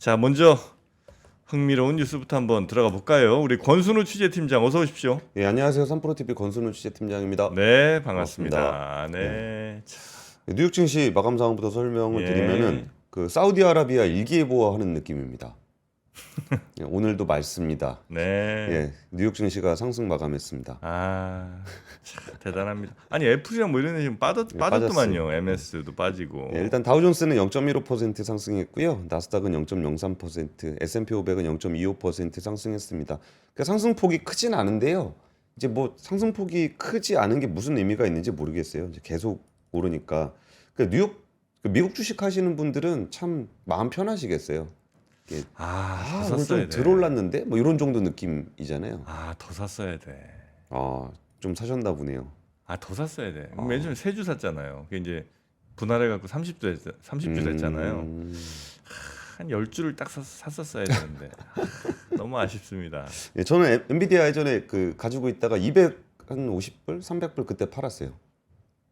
자, 먼저 흥미로운 뉴스부터 한번 들어가 볼까요? 우리 권순우 취재팀장 어서 오십시오. 예, 안녕하세요. 삼프로TV 권순우 취재팀장입니다. 네, 반갑습니다. 네. 자, 뉴욕 증시 마감 상황부터 설명을 예. 드리면은 그 사우디아라비아 일기예보하는 느낌입니다. 예, 오늘도 맑습니다. 네. 예, 뉴욕 증시가 상승 마감했습니다. 아, 참 대단합니다. 아니 애플이랑 뭐 이런 애 지금 예, 빠졌더만요. 빠졌어요. MS도 빠지고. 예, 일단 다우존스는 0.15% 상승했고요. 나스닥은 0.03%, S&P 500은 0.25% 상승했습니다. 그러니까 상승폭이 크진 않은데요. 이제 뭐 상승폭이 크지 않은 게 무슨 의미가 있는지 모르겠어요. 이제 계속 오르니까. 그러니까 미국 주식 하시는 분들은 참 마음 편하시겠어요. 이게 더 오늘 샀어야 좀 돼. 들어올랐는데 뭐 이런 정도 느낌이잖아요. 더 샀어야 돼. 좀 사셨나 보네요. 더 샀어야 돼. 맨 처음에 3주 샀잖아요. 그게 이제 분할해 갖고 30주 됐잖아요. 한 10주를 딱 샀었어야 되는데 너무 아쉽습니다. 예, 저는 엔비디아 예전에 그 가지고 있다가 250불, 300불 그때 팔았어요.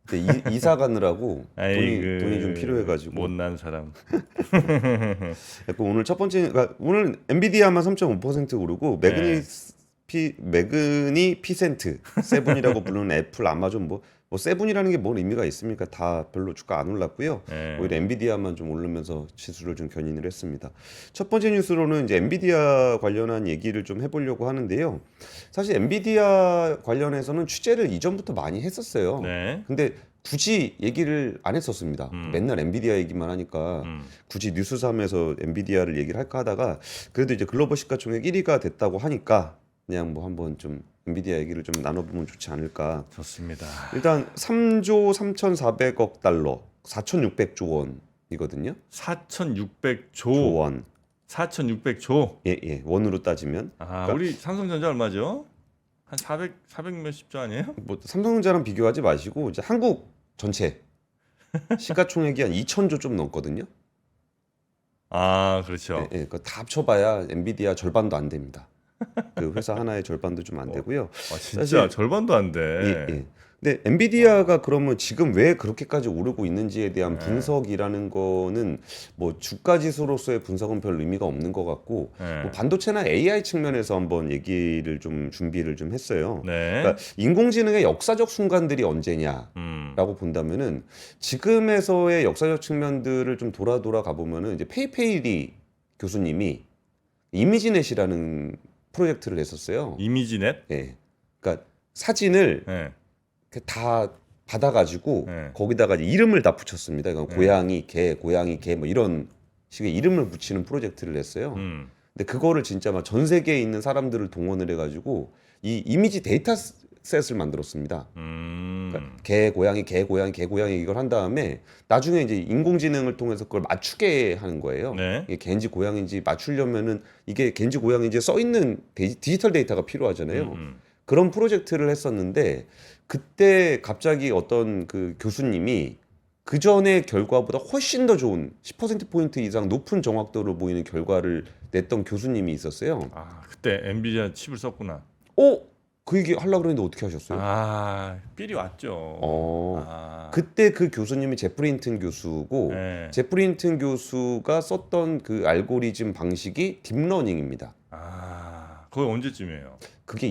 그때 이사 가느라고 돈이 좀 필요해가지고. 못난 사람. 그래서 오늘 첫 번째, 그러니까 오늘 엔비디아만 3.5% 오르고 매그니피센트, 세븐이라고 부르는 애플, 아마존 뭐 세븐이라는 게 뭔 의미가 있습니까? 다 별로 주가 안 올랐고요. 네. 오히려 엔비디아만 좀 오르면서 지수를 좀 견인을 했습니다. 첫 번째 뉴스로는 이제 엔비디아 관련한 얘기를 좀 해보려고 하는데요. 사실 엔비디아 관련해서는 취재를 이전부터 많이 했었어요. 네. 근데 굳이 얘기를 안 했었습니다. 맨날 엔비디아 얘기만 하니까 굳이 뉴스삼에서 엔비디아를 얘기를 할까 하다가 그래도 이제 글로벌 시가총액 1위가 됐다고 하니까 그냥 뭐 한번 좀 엔비디아 얘기를 좀 나눠보면 좋지 않을까. 좋습니다. 일단 3조 3,400억 달러, 4,600조 원이거든요. 4,600조. 조원. 4,600조. 예, 원으로 따지면. 그러니까 우리 삼성전자 얼마죠? 한 400 몇십 조 아니에요? 뭐 삼성전자랑 비교하지 마시고 이제 한국 전체 시가총액이 한 2,000조 좀 넘거든요. 그렇죠. 예, 그거 다 합쳐봐야 엔비디아 절반도 안 됩니다. 그 회사 하나의 절반도 좀 안 되고요. 진짜 사실- 절반도 안 돼. 예. 근데 엔비디아가 그러면 지금 왜 그렇게까지 오르고 있는지에 대한 분석이라는 거는 뭐 주가 지수로서의 분석은 별 의미가 없는 것 같고 네. 뭐 반도체나 AI 측면에서 한번 얘기를 좀 준비를 좀 했어요. 네. 그러니까 인공지능의 역사적 순간들이 언제냐라고 본다면은 지금에서의 역사적 측면들을 좀 돌아 가보면은 이제 페이페이리 교수님이 이미지넷이라는 프로젝트를 했었어요. 이미지넷? 예. 그러니까 사진을 네. 다 받아가지고 네. 거기다가 이제 이름을 다 붙였습니다. 그러니까 네. 고양이 개 뭐 이런 식의 이름을 붙이는 프로젝트를 했어요. 음. 근데 그거를 진짜 막 전 세계에 있는 사람들을 동원을 해가지고 이 이미지 데이터셋을 만들었습니다. 그러니까 개 고양이 이걸 한 다음에 나중에 이제 인공지능을 통해서 그걸 맞추게 하는 거예요. 네. 이게 개인지 고양인지 맞추려면은 이게 개인지 고양인지 써 있는 디지털 데이터가 필요하잖아요. 그런 프로젝트를 했었는데 그때 갑자기 어떤 그 교수님이 그 전의 결과보다 훨씬 더 좋은 10%포인트 이상 높은 정확도를 보이는 결과를 냈던 교수님이 있었어요. 그때 엔비디아 칩을 썼구나. 그 얘기 하려고 그랬는데 어떻게 하셨어요? 삘이 왔죠. 그때 그 교수님이 제프리 힌튼 교수고 네. 제프리 힌튼 교수가 썼던 그 알고리즘 방식이 딥러닝입니다. 그게 언제쯤이에요? 그게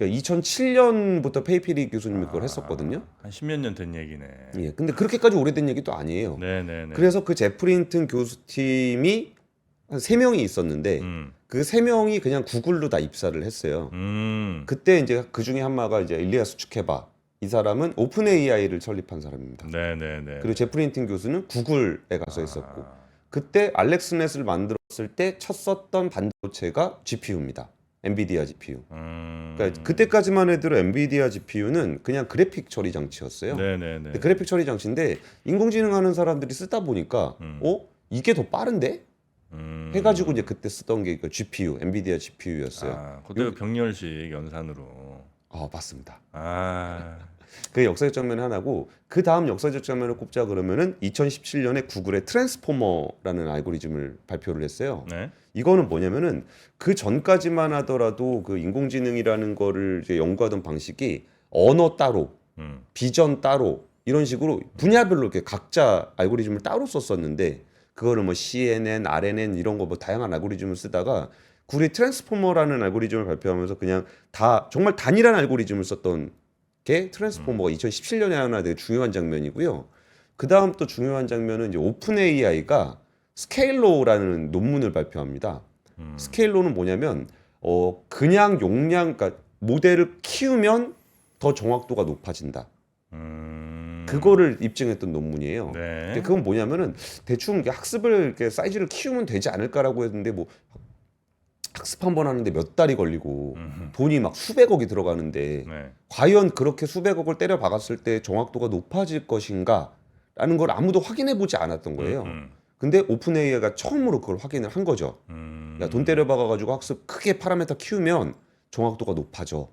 2007년부터 페이페리 교수님이 그걸 했었거든요. 한 10몇 년 된 얘기네. 예, 근데 그렇게까지 오래된 얘기도 아니에요. 네네네. 그래서 그 제프리 힌튼 교수팀이 한 3명이 있었는데 그 3명이 그냥 구글로 다 입사를 했어요. 그때 이제 그 중에 한마가 이제 일리아스 추케바. 이 사람은 오픈 AI를 설립한 사람입니다. 네네네. 그리고 제프리 힌튼 교수는 구글에 가서 있었고 그때 알렉스넷을 만들었을 때 첫 썼던 반도체가 GPU입니다. 엔비디아 GPU. 그러니까 그때까지만 해도 엔비디아 GPU는 그냥 그래픽 처리 장치였어요. 네네네. 그래픽 처리 장치인데 인공지능 하는 사람들이 쓰다 보니까 이게 더 빠른데? 해가지고 이제 그때 쓰던 게 그 GPU, 엔비디아 GPU였어요. 그때가 병렬식 연산으로. 맞습니다. 그 역사적 장면 하나고 그 다음 역사적 장면을 꼽자 그러면은 2017년에 구글의 트랜스포머라는 알고리즘을 발표를 했어요. 네. 이거는 뭐냐면은 그 전까지만 하더라도 그 인공지능이라는 거를 이제 연구하던 방식이 언어 따로, 비전 따로 이런 식으로 분야별로 이렇게 각자 알고리즘을 따로 썼었는데 그거를 뭐 CNN, RNN 이런 거 뭐 다양한 알고리즘을 쓰다가 구리 트랜스포머라는 알고리즘을 발표하면서 그냥 다 정말 단일한 알고리즘을 썼던 게 트랜스포머가 2017년에 하나 되게 중요한 장면이고요. 그 다음 또 중요한 장면은 이제 오픈 AI가 스케일로라는 논문을 발표합니다. 스케일로는 뭐냐면 그냥 용량, 그러니까 모델을 키우면 더 정확도가 높아진다. 그거를 입증했던 논문이에요. 네. 근데 그건 뭐냐면은 대충 이렇게 학습을 이렇게 사이즈를 키우면 되지 않을까라고 했는데 뭐 학습 한 번 하는데 몇 달이 걸리고 돈이 막 수백억이 들어가는데 네. 과연 그렇게 수백억을 때려 박았을 때 정확도가 높아질 것인가라는 걸 아무도 확인해 보지 않았던 거예요. 근데 오픈 AI가 처음으로 그걸 확인을 한 거죠. 야, 돈 때려 박아가지고 학습 크게 파라미터 키우면 정확도가 높아져.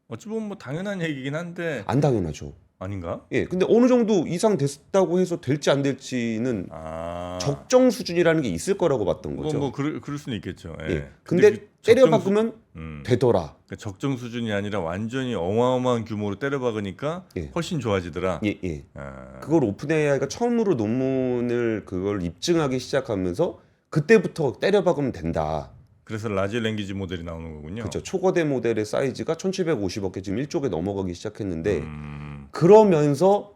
어찌 보면 뭐 당연한 얘기긴 한데 안 당연하죠. 아닌가? 예, 근데 어느 정도 이상 됐다고 해서 될지 안 될지는 아. 적정 수준이라는 게 있을 거라고 봤던 거죠. 그럴 수는 있겠죠. 예. 예. 근데 그 때려 적정 박으면 되더라. 그러니까 적정 수준이 아니라 완전히 어마어마한 규모로 때려 박으니까 예. 훨씬 좋아지더라. 예, 예. 아. 그걸 오픈 AI가 처음으로 논문을 그걸 입증하기 시작하면서 그때부터 때려 박으면 된다. 그래서 라지 랭귀지 모델이 나오는 거군요. 그렇죠. 초거대 모델의 사이즈가 1750억 개 지금 1쪽에 넘어가기 시작했는데 음. 그러면서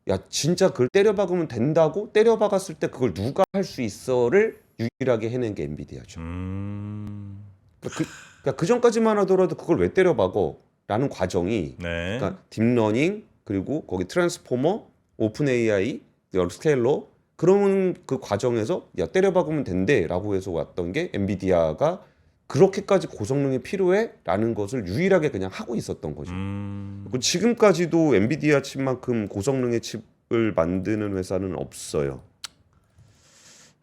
야 진짜 그걸 때려 박으면 된다고 때려 박았을 때 그걸 누가 할 수 있어를 유일하게 해낸 게 엔비디아죠. 그러니까 그 전까지만 하더라도 그걸 왜 때려 박어? 라는 과정이 네. 그러니까 딥러닝 그리고 거기 트랜스포머, 오픈 AI, 스케일러 그런 그 과정에서 야 때려 박으면 된대라고 해서 왔던 게 엔비디아가 그렇게까지 고성능이 필요해?라는 것을 유일하게 그냥 하고 있었던 거죠. 그리고 지금까지도 엔비디아 칩만큼 고성능의 칩을 만드는 회사는 없어요.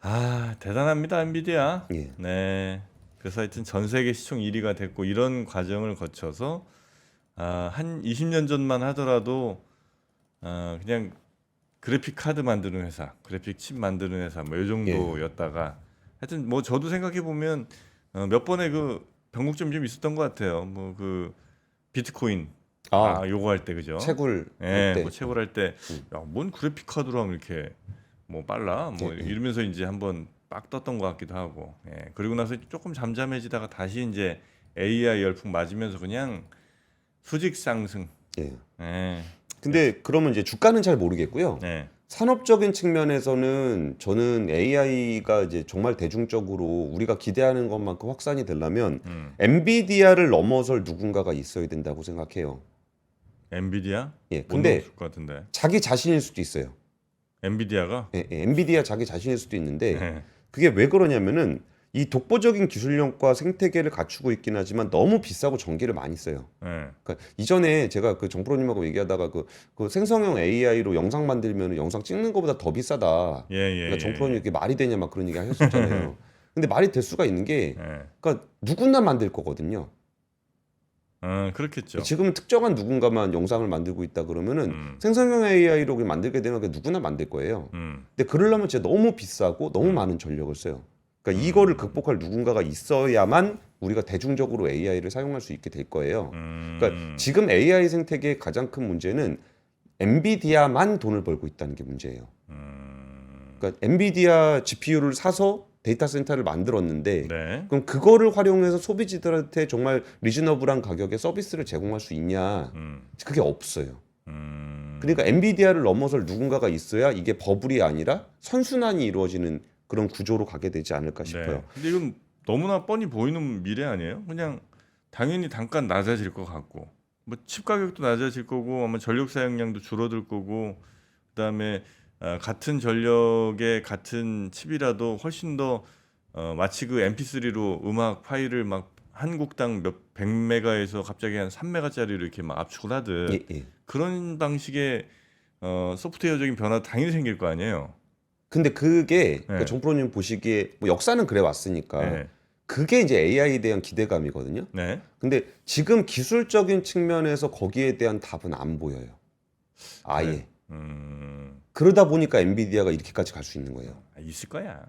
아, 대단합니다, 엔비디아. 예. 네. 그래서 하여튼 전 세계 시총 1위가 됐고 이런 과정을 거쳐서 한 20년 전만 하더라도 그냥 그래픽 카드 만드는 회사, 그래픽 칩 만드는 회사 뭐 이 정도였다가 하여튼 뭐 저도 생각해 보면 몇 번의 그 변곡점이 좀 있었던 것 같아요. 뭐 그 비트코인 요거 할 때 그죠? 채굴 예, 할 때. 뭐 채굴 할 때 야, 뭔 그래픽 카드로 하면 이렇게 뭐 빨라 뭐 이러면서 이제 한번 빡 떴던 것 같기도 하고. 예. 그리고 나서 조금 잠잠해지다가 다시 이제 AI 열풍 맞으면서 그냥 수직 상승. 예. 예. 근데 그러면 이제 주가는 잘 모르겠고요. 네. 산업적인 측면에서는 저는 AI가 이제 정말 대중적으로 우리가 기대하는 것만큼 확산이 되려면 엔비디아를 넘어설 누군가가 있어야 된다고 생각해요. 엔비디아? 예. 못 근데 넘을 것 같은데. 자기 자신일 수도 있어요. 엔비디아가? 예, 예. 엔비디아 자기 자신일 수도 있는데 네. 그게 왜 그러냐면은 이 독보적인 기술력과 생태계를 갖추고 있긴 하지만 너무 비싸고 전기를 많이 써요. 네. 그러니까 이전에 제가 그 정프로님하고 얘기하다가 그 생성형 AI로 영상 만들면 영상 찍는 것보다 더 비싸다. 예. 그러니까 정프로님 이게 말이 되냐 막 그런 얘기 하셨잖아요. 근데 말이 될 수가 있는 게 예. 그러니까 누구나 만들 거거든요. 그렇겠죠. 지금은 특정한 누군가만 영상을 만들고 있다 그러면은 생성형 AI로 만들게 되면 그냥 누구나 만들 거예요. 근데 그러려면 진짜 너무 비싸고 너무 많은 전력을 써요. 그러니까 이거를 극복할 누군가가 있어야만 우리가 대중적으로 AI를 사용할 수 있게 될 거예요. 그러니까 지금 AI 생태계의 가장 큰 문제는 엔비디아만 돈을 벌고 있다는 게 문제예요. 그러니까 엔비디아 GPU를 사서 데이터 센터를 만들었는데 네. 그럼 그거를 활용해서 소비자들한테 정말 리즈너블한 가격에 서비스를 제공할 수 있냐? 그게 없어요. 그러니까 엔비디아를 넘어설 누군가가 있어야 이게 버블이 아니라 선순환이 이루어지는 그런 구조로 가게 되지 않을까 싶어요. 네. 근데 이건 너무나 뻔히 보이는 미래 아니에요? 그냥 당연히 단가 낮아질 것 같고 뭐 칩 가격도 낮아질 거고 아마 전력 사용량도 줄어들 거고 그다음에 같은 전력의 같은 칩이라도 훨씬 더 마치 그 MP3로 음악 파일을 막 한 곡당 몇 100메가에서 갑자기 한 3메가짜리로 이렇게 막 압축을 하듯 예. 그런 방식의 소프트웨어적인 변화 당연히 생길 거 아니에요. 근데 그게 네. 그러니까 정프로님 보시기에 뭐 역사는 그래 왔으니까 네. 그게 이제 AI에 대한 기대감이거든요. 네. 근데 지금 기술적인 측면에서 거기에 대한 답은 안 보여요. 아예. 네. 그러다 보니까 엔비디아가 이렇게까지 갈 수 있는 거예요. 있을 거야.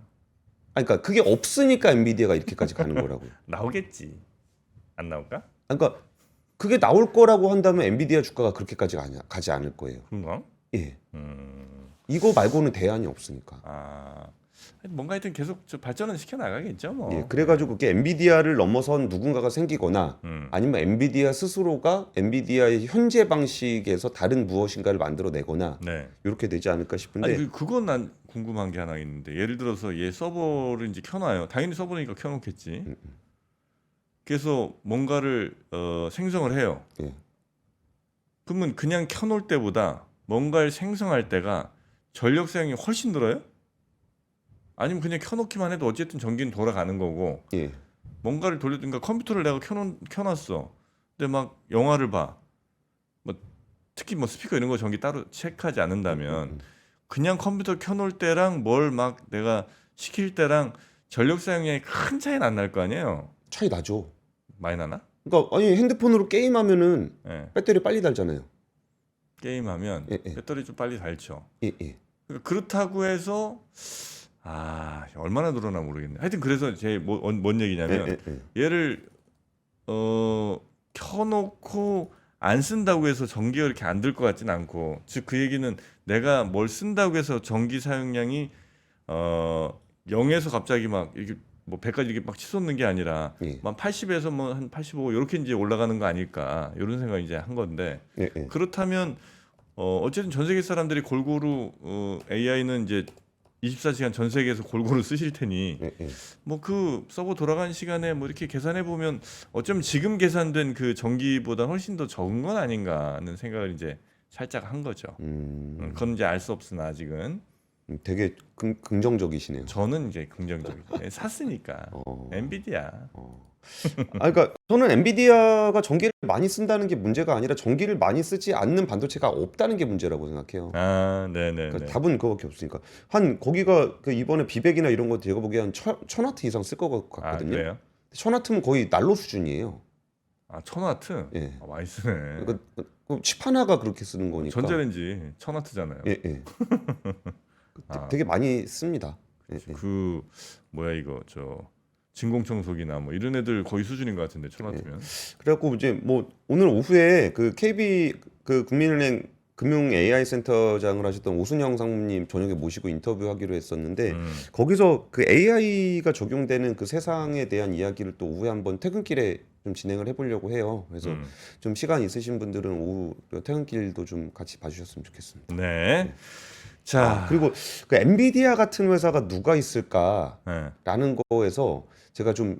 아니, 그러니까 그게 없으니까 엔비디아가 이렇게까지 가는 거라고요. 나오겠지. 안 나올까? 그러니까 그게 나올 거라고 한다면 엔비디아 주가가 그렇게까지 가지 않을 거예요. 그런가? 예. 이거 말고는 대안이 없으니까. 뭔가 하여튼 계속 발전은 시켜 나가겠죠, 뭐. 예, 그래가지고 그게 엔비디아를 넘어선 누군가가 생기거나 아니면 엔비디아 스스로가 엔비디아의 현재 방식에서 다른 무엇인가를 만들어내거나 네. 이렇게 되지 않을까 아니 싶은데 그건 난 궁금한 게 하나 있는데 예를 들어서 얘 서버를 이제 켜놔요. 당연히 서버니까 켜놓겠지. 그래서 뭔가를 생성을 해요. 예. 그러면 그냥 켜놓을 때보다 뭔가를 생성할 때가 전력 사용이 훨씬 늘어요? 아니면 그냥 켜놓기만 해도 어쨌든 전기는 돌아가는 거고 예. 뭔가를 돌리든가 컴퓨터를 내가 켜놨어. 근데 막 영화를 봐. 뭐 특히 뭐 스피커 이런 거 전기 따로 체크하지 않는다면 그냥 컴퓨터 켜놓을 때랑 뭘 막 내가 시킬 때랑 전력 사용량이 큰 차이는 안 날 거 아니에요? 차이 나죠. 많이 나나? 그러니까 아니 핸드폰으로 게임하면은 예. 배터리 빨리 달잖아요. 게임하면 예, 예. 배터리 좀 빨리 닳죠. 예, 예. 그러니까 그렇다고 해서 얼마나 늘어나 모르겠네. 하여튼 그래서 뭔 예, 얘기냐면 예, 예. 얘를 켜놓고 안 쓴다고 해서 전기가 이렇게 안 들 것 같진 않고 즉 그 얘기는 내가 뭘 쓴다고 해서 전기 사용량이 0에서 갑자기 막 이렇게 뭐 100까지 이렇게 막 치솟는 게 아니라 예. 한 80에서 뭐 한 85 이렇게 이제 올라가는 거 아닐까 이런 생각 이제 한 건데 예, 예. 그렇다면 어쨌든 전 세계 사람들이 골고루 AI는 이제 24시간 전 세계에서 골고루 쓰실 테니 예, 예. 뭐 그 서버 돌아가는 시간에 뭐 이렇게 계산해 보면 어쩌면 지금 계산된 그 전기보다 훨씬 더 적은 건 아닌가 하는 생각을 이제 살짝 한 거죠. 그건 이제 알 수 없으나 아직은 되게 긍정적이시네요. 저는 이제 긍정적이죠. 샀으니까 엔비디아. 그러니까 저는 엔비디아가 전기를 많이 쓴다는 게 문제가 아니라 전기를 많이 쓰지 않는 반도체가 없다는 게 문제라고 생각해요. 네네네. 그러니까 답은 그거밖에 없으니까 한 거기가 그 이번에 비백이나 이런 거 제가 보기에 한 1000와트 이상 쓸 것 같거든요. 그래요? 1000와트면 거의 난로 수준이에요. 1000와트? 예. 많이 쓰네. 그러니까 칩 하나가 그렇게 쓰는 거니까. 전자레인지 1000와트잖아요. 예, 예. 아. 되게 많이 씁니다. 예, 예. 그 뭐야 이거 진공청소기나 뭐 이런 애들 거의 수준인 것 같은데 1000와트면. 그래갖고 이제 뭐 오늘 오후에 그 KB 그 국민은행 금융 AI 센터장을 하셨던 오순영 상무님 저녁에 모시고 인터뷰하기로 했었는데 거기서 그 AI가 적용되는 그 세상에 대한 이야기를 또 오후에 한번 퇴근길에 좀 진행을 해보려고 해요. 그래서 좀 시간 있으신 분들은 오후 퇴근길도 좀 같이 봐주셨으면 좋겠습니다. 네. 자, 그리고 그 엔비디아 같은 회사가 누가 있을까라는 네. 거에서 제가 좀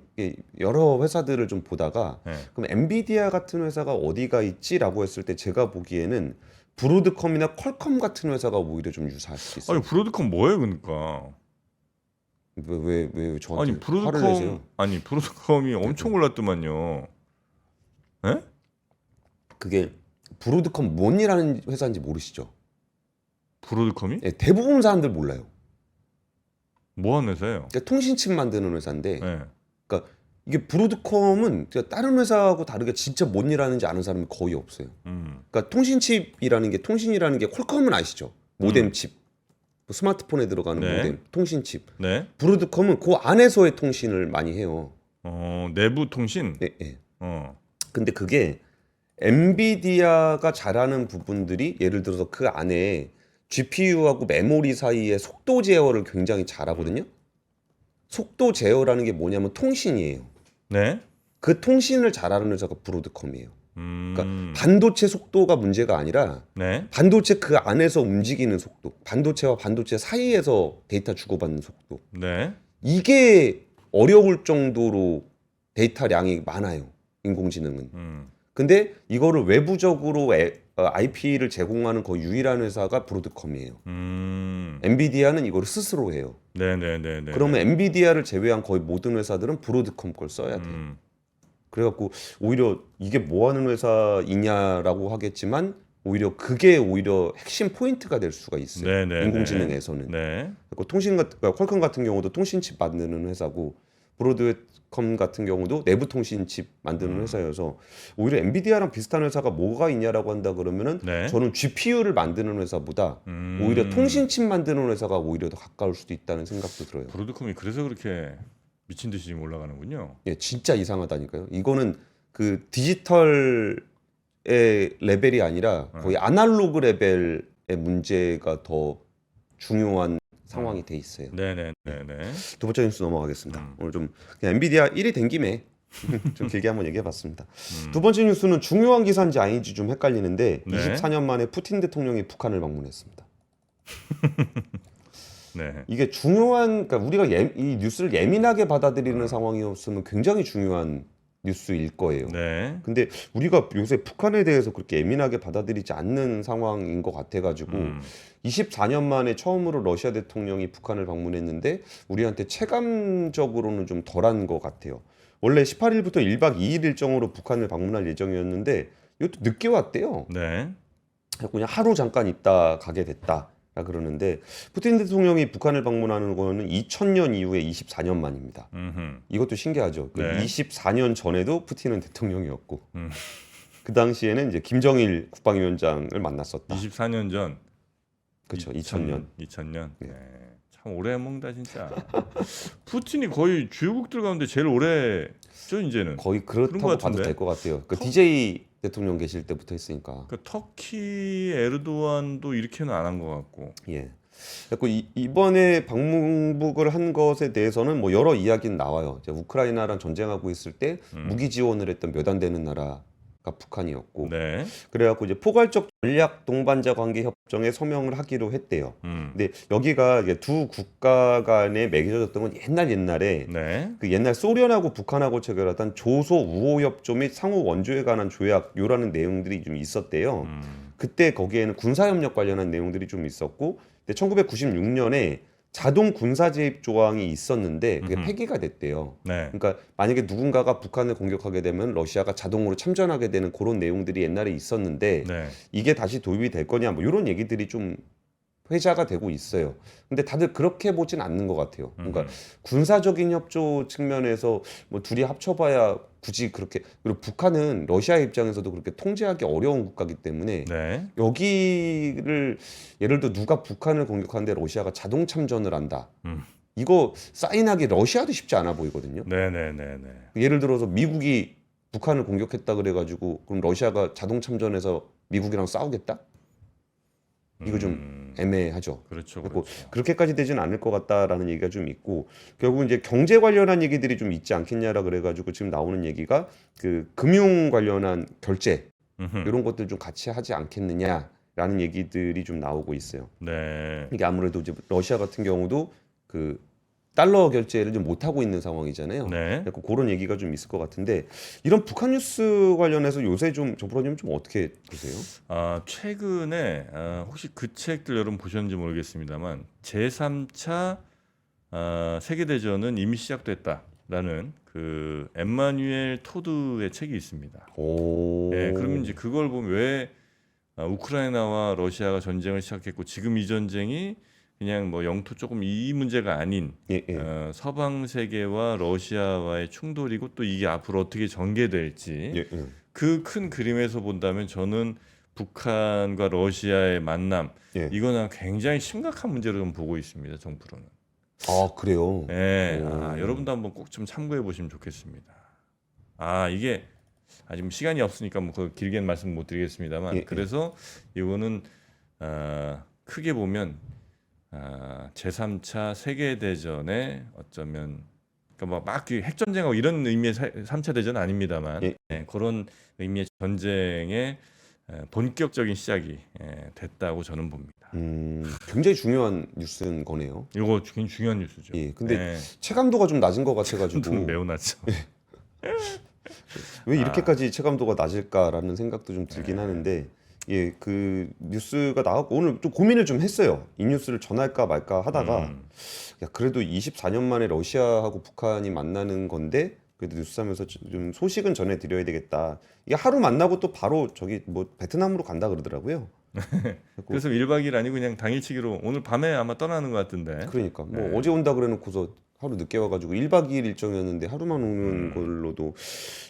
여러 회사들을 좀 보다가 네. 그럼 엔비디아 같은 회사가 어디가 있지라고 했을 때 제가 보기에는 브로드컴이나 퀄컴 같은 회사가 오히려 좀 유사할 수 있어요. 아니 브로드컴 뭐예요, 그러니까? 왜 저한테 아니 화를 내세요? 브로드컴이 엄청 올랐더만요. 예? 그게 브로드컴 뭔이라는 회사인지 모르시죠? 브로드컴이? 예, 대부분 사람들 몰라요. 뭐 하는 회사예요? 그러니까 통신칩 만드는 회사인데 네. 이게 브로드컴은 다른 회사하고 다르게 진짜 뭔 일 하는지 아는 사람이 거의 없어요. 그러니까 통신칩이라는 게 통신이라는 게 퀄컴은 아시죠? 모뎀 칩. 뭐 스마트폰에 들어가는 네. 모뎀, 통신칩. 네. 브로드컴은 그 안에서의 통신을 많이 해요. 내부 통신. 예, 예. 어. 근데 그게 엔비디아가 잘하는 부분들이 예를 들어서 그 안에 GPU하고 메모리 사이의 속도 제어를 굉장히 잘하거든요. 속도 제어라는 게 뭐냐면 통신이에요. 네. 그 통신을 잘하는 회사가 브로드컴이에요. 그러니까 음. 반도체 속도가 문제가 아니라 네. 반도체 그 안에서 움직이는 속도, 반도체와 반도체 사이에서 데이터 주고받는 속도. 네. 이게 어려울 정도로 데이터량이 많아요. 인공지능은. 근데 이거를 외부적으로 IP를 제공하는 거의 유일한 회사가 브로드컴이에요. 엔비디아는 이거를 스스로 해요. 네네네. 그러면 엔비디아를 제외한 거의 모든 회사들은 브로드컴 걸 써야 돼요. 그래갖고 오히려 이게 뭐 하는 회사이냐라고 하겠지만 오히려 그게 오히려 핵심 포인트가 될 수가 있어요. 네네네. 인공지능에서는. 네. 그러니까 퀄컴 같은 경우도 통신칩 만드는 회사고 브로드컴 같은 경우도 내부 통신칩 만드는 회사여서 오히려 엔비디아랑 비슷한 회사가 뭐가 있냐라고 한다 그러면은 네. 저는 GPU를 만드는 회사보다 오히려 통신칩 만드는 회사가 오히려 더 가까울 수도 있다는 생각도 들어요. 브로드컴이 그래서 그렇게 미친 듯이 지금 올라가는군요. 예, 진짜 이상하다니까요. 이거는 그 디지털의 레벨이 아니라 거의 아날로그 레벨의 문제가 더 중요한 상황이 돼 있어요. 네네. 두 번째 뉴스 넘어가겠습니다. 음. 오늘 좀 그냥 엔비디아 1위 된 김에 좀 길게 한번 얘기해봤습니다. 음. 두 번째 뉴스는 중요한 기사인지 아닌지 좀 헷갈리는데 네. 24년 만에 푸틴 대통령이 북한을 방문했습니다. 네. 이게 중요한, 그러니까 우리가 이 뉴스를 예민하게 받아들이는 상황이었으면 굉장히 중요한 뉴스일 거예요. 네. 근데 우리가 요새 북한에 대해서 그렇게 예민하게 받아들이지 않는 상황인 것 같아가지고 24년 만에 처음으로 러시아 대통령이 북한을 방문했는데 우리한테 체감적으로는 좀 덜한 것 같아요. 원래 18일부터 1박 2일 일정으로 북한을 방문할 예정이었는데 이것도 늦게 왔대요. 네. 그냥 하루 잠깐 있다 가게 됐다 그러는데 푸틴 대통령이 북한을 방문하는 거는 2000년 이후에 24년 만입니다. 음흠. 이것도 신기하죠. 네. 24년 전에도 푸틴은 대통령이었고 음. 그 당시에는 이제 김정일 국방위원장을 만났었다. 24년 전. 그렇죠. 2000년. 2000년. 네. 네. 참 오래 먹다 진짜. 푸틴이 거의 주요국들 가운데 제일 오래죠 이제는. 거의 그런 그렇다고 것 봐도 같은데? 될 것 같아요. 그 DJ 대통령 계실 때부터 했으니까. 그러니까 터키 에르도안도 이렇게는 안 한 것 같고. 예. 그래서 이번에 방문국을 한 것에 대해서는 뭐 여러 이야기는 나와요. 이제 우크라이나랑 전쟁하고 있을 때 무기 지원을 했던 몇 안 되는 나라가 북한이었고, 네. 그래갖고 이제 포괄적 전략 동반자 관계 협정에 서명을 하기로 했대요. 음. 근데 여기가 이게 두 국가 간에 맺어졌던 건 옛날에 네. 그 옛날 소련하고 북한하고 체결했던 조소 우호 협조 및 상호 원조에 관한 조약 요라는 내용들이 좀 있었대요. 그때 거기에는 군사 협력 관련한 내용들이 좀 있었고, 근데 1996년에 자동 군사 재입 조항이 있었는데 그게 폐기가 됐대요. 네. 그러니까 만약에 누군가가 북한을 공격하게 되면 러시아가 자동으로 참전하게 되는 그런 내용들이 옛날에 있었는데 네. 이게 다시 도입이 될 거냐 뭐 이런 얘기들이 좀 회자가 되고 있어요. 근데 다들 그렇게 보진 않는 것 같아요. 그러니까 군사적인 협조 측면에서 뭐 둘이 합쳐봐야 굳이 그렇게, 그리고 북한은 러시아 입장에서도 그렇게 통제하기 어려운 국가이기 때문에 네. 여기를 예를 들어 누가 북한을 공격하는데 러시아가 자동 참전을 한다. 음. 이거 사인하기 러시아도 쉽지 않아 보이거든요. 네네네네. 예를 들어서 미국이 북한을 공격했다 그래가지고 그럼 러시아가 자동 참전해서 미국이랑 싸우겠다? 이거 좀 애매하죠. 그렇죠. 그리고 그렇죠. 그렇게까지 되진 않을 것 같다라는 얘기가 좀 있고, 결국 이제 경제 관련한 얘기들이 좀 있지 않겠냐라 그래가지고 지금 나오는 얘기가 그 금융 관련한 결제 이런 것들 좀 같이 하지 않겠느냐라는 얘기들이 좀 나오고 있어요. 네. 이게 아무래도 이제 러시아 같은 경우도 그 달러 결제를 좀 못 하고 있는 상황이잖아요. 네. 그래서 그런 얘기가 좀 있을 것 같은데, 이런 북한 뉴스 관련해서 요새 좀 정프로님 좀 어떻게 보세요? 최근에 혹시 그 책들 여러분 보셨는지 모르겠습니다만 제3차 세계대전은 이미 시작됐다라는 그 엠마뉴엘 토드의 책이 있습니다. 오. 네, 그러면 이제 그걸 보면 왜 우크라이나와 러시아가 전쟁을 시작했고 지금 이 전쟁이 그냥 뭐 영토 조금 이 문제가 아닌 예, 예. 서방 세계와 러시아와의 충돌이고 또 이게 앞으로 어떻게 전개될지 예, 예. 그 큰 그림에서 본다면 저는 북한과 러시아의 만남 예. 이거는 굉장히 심각한 문제로 좀 보고 있습니다. 정부로는. 아, 그래요? 네, 오. 여러분도 한번 꼭 좀 참고해 보시면 좋겠습니다. 이게 지금 시간이 없으니까 뭐 길게는 말씀 못 드리겠습니다만 예, 예. 그래서 이거는 크게 보면 제3차 세계대전의 어쩌면 그러니까 막 핵전쟁하고 이런 의미의 3차 대전 아닙니다만 예. 그런 의미의 전쟁의 본격적인 시작이 됐다고 저는 봅니다. 굉장히 중요한 뉴스인 거네요. 이거 굉장히 중요한 뉴스죠. 예, 근데 체감도가 좀 낮은 것 같아가지고 좀 매우 낮죠. 왜 이렇게까지 체감도가 낮을까라는 생각도 좀 들긴 하는데, 예, 그 뉴스가 나왔고 오늘 좀 고민을 좀 했어요. 이 뉴스를 전할까 말까 하다가 야, 그래도 24년 만에 러시아하고 북한이 만나는 건데 그래도 뉴스하면서 좀 소식은 전해드려야 되겠다. 이게 하루 만나고 또 바로 저기 뭐 베트남으로 간다 그러더라고요. 그래서 1박 2일 아니고 그냥 당일치기로 오늘 밤에 아마 떠나는 것 같은데. 그러니까 뭐 어제 온다 그래놓고서 하루 늦게 와가지고 1박 2일 일정이었는데 하루만 오는 걸로도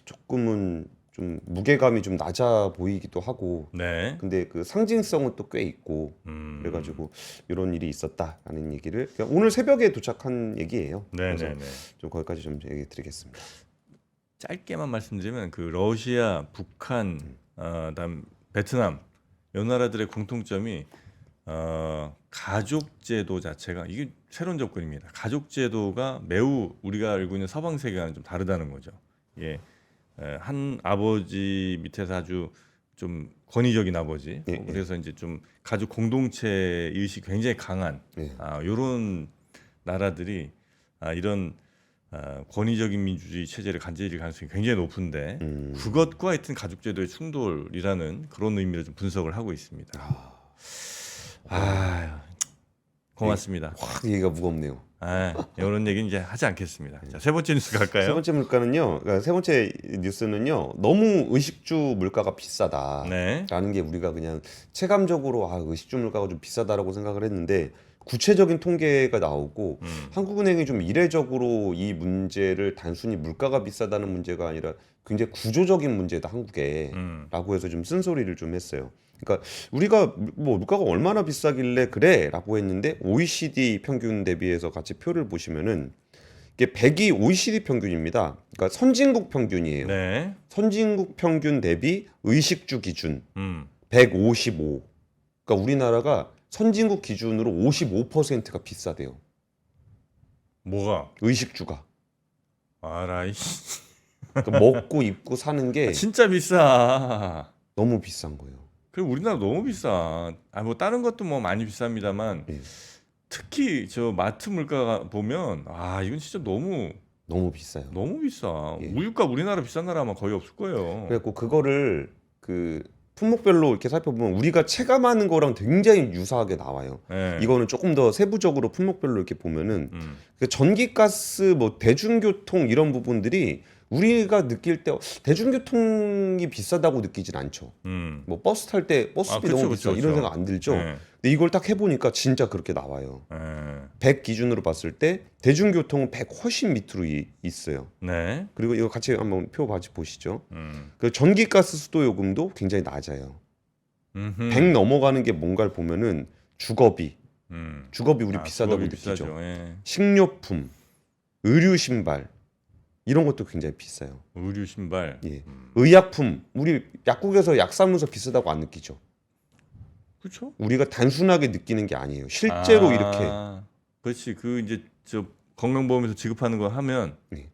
조금은 좀 무게감이 좀 낮아 보이기도 하고, 네. 근데 그 상징성은 또 꽤 있고 그래가지고 이런 일이 있었다라는 얘기를 그냥 오늘 새벽에 도착한 얘기예요. 그래서 네네네. 좀 거기까지 좀 얘기 드리겠습니다. 짧게만 말씀드리면 그 러시아, 북한, 그다음 베트남 이 나라들의 공통점이 가족제도 자체가 이게 새로운 접근입니다. 가족제도가 매우 우리가 알고 있는 서방 세계와는 좀 다르다는 거죠. 예, 한 아버지 밑에서 아주 좀 권위적인 아버지, 예. 그래서 이제 좀 가족 공동체 의식이 굉장히 강한 예. 이런 나라들이 이런 권위적인 민주주의 체제를 간직할 가능성이 굉장히 높은데 그것과 하여튼 가족제도의 충돌이라는 그런 의미로 좀 분석을 하고 있습니다. 고맙습니다. 확 얘기가 무겁네요. 이런 얘기는 이제 하지 않겠습니다. 자, 세 번째 뉴스 갈까요? 세 번째 물가는요. 그러니까 세 번째 뉴스는요. 너무 의식주 물가가 비싸다라는 네. 게 우리가 그냥 체감적으로 의식주 물가가 좀 비싸다라고 생각을 했는데 구체적인 통계가 나오고 한국은행이 좀 이례적으로 이 문제를 단순히 물가가 비싸다는 문제가 아니라 굉장히 구조적인 문제다 한국에라고 해서 좀 쓴소리를 좀 했어요. 그러니까 우리가 뭐 물가가 얼마나 비싸길래 그래라고 했는데 OECD 평균 대비해서 같이 표를 보시면은 이게 100이 OECD 평균입니다. 그러니까 선진국 평균이에요. 네. 선진국 평균 대비 의식주 기준 음. 155. 그러니까 우리나라가 선진국 기준으로 55%가 비싸대요. 뭐가? 의식주가. 아라이. 그러니까 먹고 입고 사는 게 진짜 비싸. 너무 비싼 거예요. 그리고 우리나라 너무 비싸. 뭐 다른 것도 뭐 많이 비쌉니다만 예. 특히 저 마트 물가가 보면 이건 진짜 너무 비싸요. 너무 비싸. 예. 우유값 우리나라 비싼 나라 아마 거의 없을 거예요. 그래갖고 그거를 그 품목별로 이렇게 살펴보면 우리가 체감하는 거랑 굉장히 유사하게 나와요. 네. 이거는 조금 더 세부적으로 품목별로 이렇게 보면은 음. 그 전기가스, 뭐 대중교통 이런 부분들이 우리가 느낄 때 대중교통이 비싸다고 느끼진 않죠. 음. 뭐 버스 탈 때 버스비 그쵸, 너무 그쵸, 비싸 이런 그쵸. 생각 안 들죠. 네. 근데 이걸 딱 해보니까 진짜 그렇게 나와요. 100 기준으로 봤을 때 대중교통은 100 훨씬 밑으로 있어요. 네. 그리고 이거 같이 한번 표 같이 보시죠. 음. 그 전기가스 수도 요금도 굉장히 낮아요. 100 넘어가는 게 뭔가를 보면은 주거비 우리 비싸다고 그거비 느끼죠. 비싸죠. 예. 식료품, 의류 신발 이런 것도 굉장히 비싸요. 의류 신발. 예. 의약품 우리 약국에서 약 사면서 비싸다고 안 느끼죠. 그렇죠? 우리가 단순하게 느끼는 게 아니에요. 실제로 이렇게 그렇지. 그 이제 저 건강보험에서 지급하는 거 하면 네.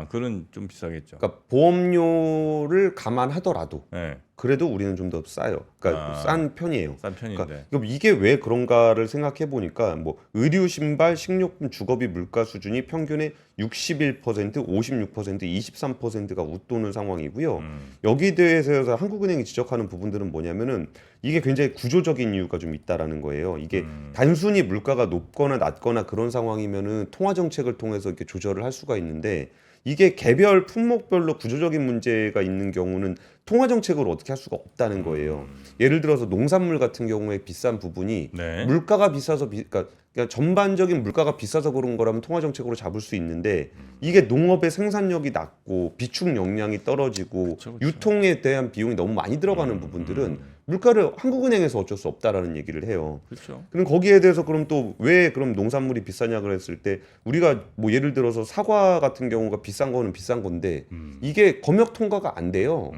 그건 좀 비싸겠죠. 그러니까 보험료를 감안하더라도 네. 그래도 우리는 좀 더 싸요. 그러니까 싼 편이에요. 싼 편인데. 그러니까 이게 왜 그런가를 생각해 보니까 뭐 의류, 신발, 식료품, 주거비 물가 수준이 평균의 61%, 56%, 23%가 웃도는 상황이고요. 여기에 대해서 한국은행이 지적하는 부분들은 뭐냐면은 이게 굉장히 구조적인 이유가 좀 있다라는 거예요. 이게 단순히 물가가 높거나 낮거나 그런 상황이면은 통화 정책을 통해서 이렇게 조절을 할 수가 있는데 이게 개별 품목별로 구조적인 문제가 있는 경우는 통화 정책으로 어떻게 할 수가 없다는 거예요. 예를 들어서 농산물 같은 경우에 비싼 부분이 네. 물가가 비싸서 그러니까 전반적인 물가가 비싸서 그런 거라면 통화 정책으로 잡을 수 있는데 이게 농업의 생산력이 낮고 비축 역량이 떨어지고 그쵸. 유통에 대한 비용이 너무 많이 들어가는 부분들은 물가를 한국은행에서 어쩔 수 없다라는 얘기를 해요. 그렇죠. 그럼 거기에 대해서 그럼 또 왜 그럼 농산물이 비싸냐 그랬을 때 우리가 뭐 예를 들어서 사과 같은 경우가 비싼 거는 비싼 건데 이게 검역 통과가 안 돼요.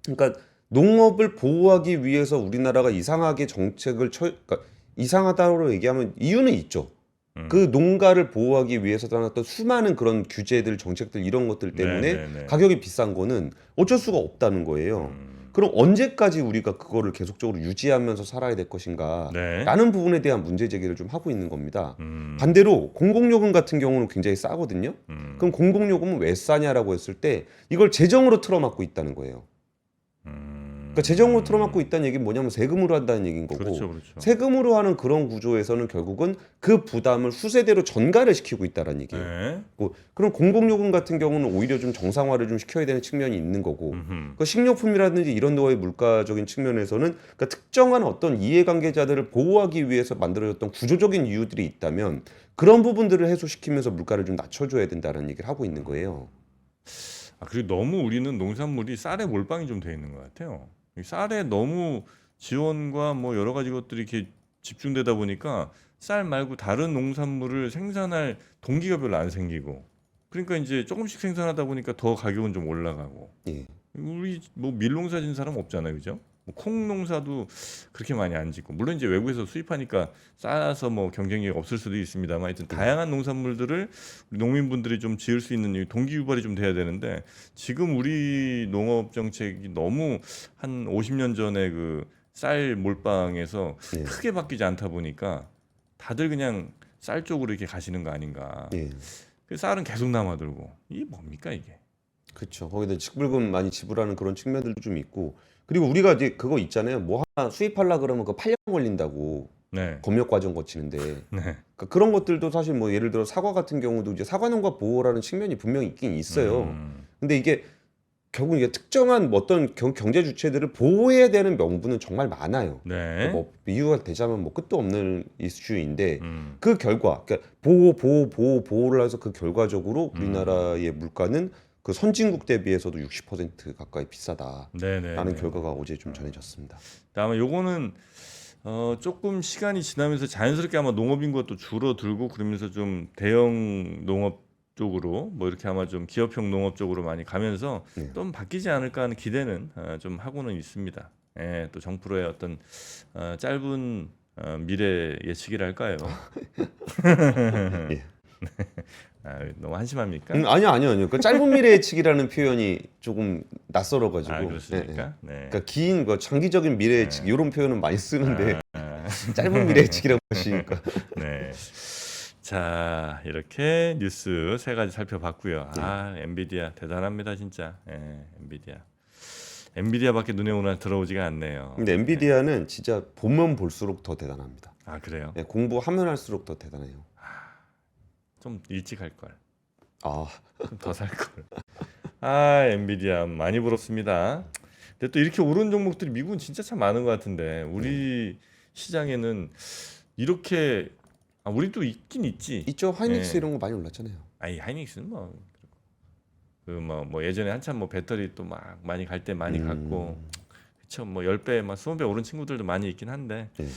그러니까 농업을 보호하기 위해서 우리나라가 이상하게 정책을 그러니까 이상하다고 얘기하면 이유는 있죠. 그 농가를 보호하기 위해서 나왔던 수많은 그런 규제들, 정책들 이런 것들 때문에 네네네. 가격이 비싼 거는 어쩔 수가 없다는 거예요. 그럼 언제까지 우리가 그거를 계속적으로 유지하면서 살아야 될 것인가? 네. 라는 부분에 대한 문제 제기를 좀 하고 있는 겁니다. 반대로 공공요금 같은 경우는 굉장히 싸거든요. 그럼 공공요금은 왜 싸냐라고 했을 때 이걸 재정으로 틀어막고 있다는 거예요. 그러니까 재정으로 틀어막고 있다는 얘기는 뭐냐면 세금으로 한다는 얘기인 거고 그렇죠, 그렇죠. 세금으로 하는 그런 구조에서는 결국은 그 부담을 후세대로 전가를 시키고 있다는 얘기예요. 네. 그럼 공공요금 같은 경우는 오히려 좀 정상화를 좀 시켜야 되는 측면이 있는 거고 그 식료품이라든지 이런 거의 물가적인 측면에서는 그러니까 특정한 어떤 이해관계자들을 보호하기 위해서 만들어졌던 구조적인 이유들이 있다면 그런 부분들을 해소시키면서 물가를 좀 낮춰줘야 된다는 얘기를 하고 있는 거예요. 그리고 너무 우리는 농산물이 쌀에 몰빵이 좀 돼 있는 것 같아요. 이 쌀에 너무 지원과 뭐 여러 가지 것들이 이렇게 집중되다 보니까 쌀 말고 다른 농산물을 생산할 동기가 별로 안 생기고 그러니까 이제 조금씩 생산하다 보니까 더 가격은 좀 올라가고 예. 우리 뭐 밀농사 진 사람 없잖아요, 그죠? 콩 농사도 그렇게 많이 안 짓고 물론 이제 외국에서 수입하니까 싸서 뭐 경쟁력이 없을 수도 있습니다만 하여튼 다양한 농산물들을 우리 농민분들이 좀 지을 수 있는 이 동기 유발이 좀 돼야 되는데 지금 우리 농업 정책이 너무 한 50년 전에 그 쌀 몰빵에서 예. 크게 바뀌지 않다 보니까 다들 그냥 쌀 쪽으로 이렇게 가시는 거 아닌가. 예. 그 쌀은 계속 남아들고 이게 뭡니까 이게? 그렇죠. 거기다 직불금 많이 지불하는 그런 측면들도 좀 있고 그리고 우리가 이제 그거 있잖아요. 뭐 하나 수입하려 그러면 그 8년 걸린다고 네. 검역 과정 거치는데 네. 그러니까 그런 것들도 사실 뭐 예를 들어 사과 같은 경우도 이제 사과농가 보호라는 측면이 분명히 있긴 있어요. 근데 이게 결국 이게 특정한 뭐 어떤 경제 주체들을 보호해야 되는 명분은 정말 많아요. 네. 뭐 이유가 되자면 뭐 끝도 없는 이슈인데 음. 그 결과 그러니까 보호를 해서 그 결과적으로 우리나라의 물가는 그 선진국 대비해서도 60% 가까이 비싸다라는 네네. 결과가 어제 좀 전해졌습니다. 다음에 요거는 조금 시간이 지나면서 자연스럽게 아마 농업인 것도 줄어들고 그러면서 좀 대형 농업 쪽으로 뭐 이렇게 아마 좀 기업형 농업 쪽으로 많이 가면서 네. 좀 바뀌지 않을까 하는 기대는 좀 하고는 있습니다. 예, 또 정프로의 어떤 짧은 미래 예측이랄까요? 예. 너무 한심합니까? 아니요. 그 짧은 미래 예측이라는 표현이 조금 낯설어가지고. 아, 그렇습니까? 예, 예. 네. 그러니까 긴 거 장기적인 미래 예측 이런 표현은 많이 쓰는데 아, 짧은 미래 예측이라고 하시니까. 네. 자, 이렇게 뉴스 세 가지 살펴봤고요. 아, 엔비디아 대단합니다, 진짜. 예, 엔비디아밖에 눈에 오나 들어오지가 않네요. 근데 엔비디아는 진짜 보면 볼수록 더 대단합니다. 아, 그래요? 예, 공부하면 할수록 더 대단해요. 좀 일찍 할 걸. 아, 좀 더 살 걸. 아, 엔비디아 많이 부럽습니다. 근데 또 이렇게 오른 종목들이 미국은 진짜 참 많은 것 같은데 우리 시장에는 이렇게 우리 또 있긴 있지. 있죠. 하이닉스 예. 이런 거 많이 올랐잖아요. 아니 하이닉스는 뭐 그 뭐 예전에 한참 뭐 배터리 또 막 많이 갈 때 많이 갔고 그쵸 뭐 10배 막 20배 오른 친구들도 많이 있긴 한데 예.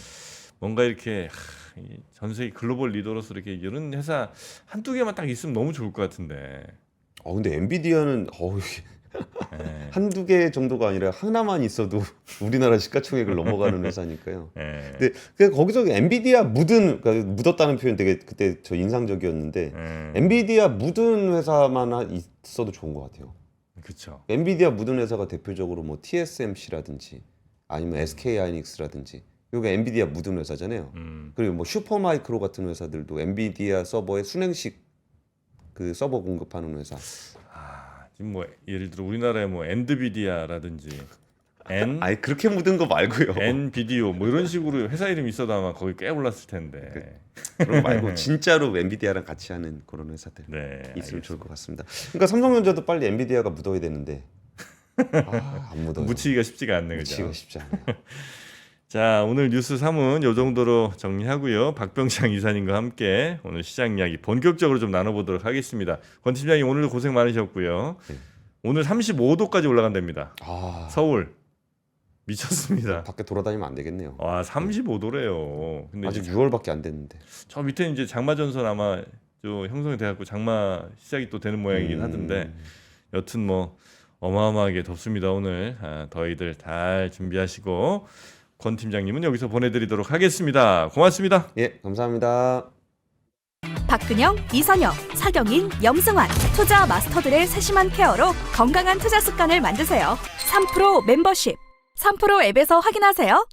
뭔가 이렇게 이 전 세계 글로벌 리더로서 이렇게 이런 회사 한두 개만 딱 있으면 너무 좋을 것 같은데. 근데 엔비디아는 예. 한두 개 정도가 아니라 하나만 있어도 우리나라 시가총액을 넘어가는 회사니까요. 예. 근데 거기서 엔비디아 그러니까 묻었다는 표현 되게 그때 저 인상적이었는데 엔비디아 묻은 회사만 있어도 좋은 것 같아요. 그렇죠. 엔비디아 묻은 회사가 대표적으로 뭐 TSMC라든지 아니면 SK 하이닉스라든지 이거 엔비디아 묻은 회사잖아요. 그리고 뭐 슈퍼마이크로 같은 회사들도 엔비디아 서버에 순행식 그 서버 공급하는 회사. 지금 뭐 예를 들어 우리나라에 뭐 엔드비디아라든지 아니 그렇게 묻은 거 말고요. 엔비디오 뭐 이런 식으로 회사 이름 있어도 아마 거기 꽤 올랐을 텐데. 그런 거 말고 진짜로 엔비디아랑 같이 하는 그런 회사들 네. 있으면 좋을 것 같습니다. 그러니까 삼성전자도 빨리 엔비디아가 묻어야 되는데 안 묻어요. 묻히기가 쉽지가 않네, 묻히기가 그죠? 쉽지 않아요. 자, 오늘 뉴스 3은 요 정도로 정리하고요. 박병창 이사님과 함께 오늘 시장 이야기 본격적으로 좀 나눠보도록 하겠습니다. 권 팀장님 오늘도 고생 많으셨고요. 네. 오늘 35도까지 올라간답니다. 서울 미쳤습니다. 밖에 돌아다니면 안 되겠네요. 와, 35도래요. 근데 아직 이제 6월밖에 안 됐는데. 저 밑에 이제 장마 전선 아마 저 형성이 돼갖고 장마 시작이 또 되는 모양이긴 하던데 여튼 뭐 어마어마하게 덥습니다 오늘. 더위들 잘 준비하시고 권 팀장님은 여기서 보내드리도록 하겠습니다. 고맙습니다. 예, 감사합니다. 박근영, 이선영, 사경인, 염승환 투자 마스터들의 세심한 케어로 건강한 투자 습관을 만드세요. 3프로 멤버십 3프로 앱에서 확인하세요.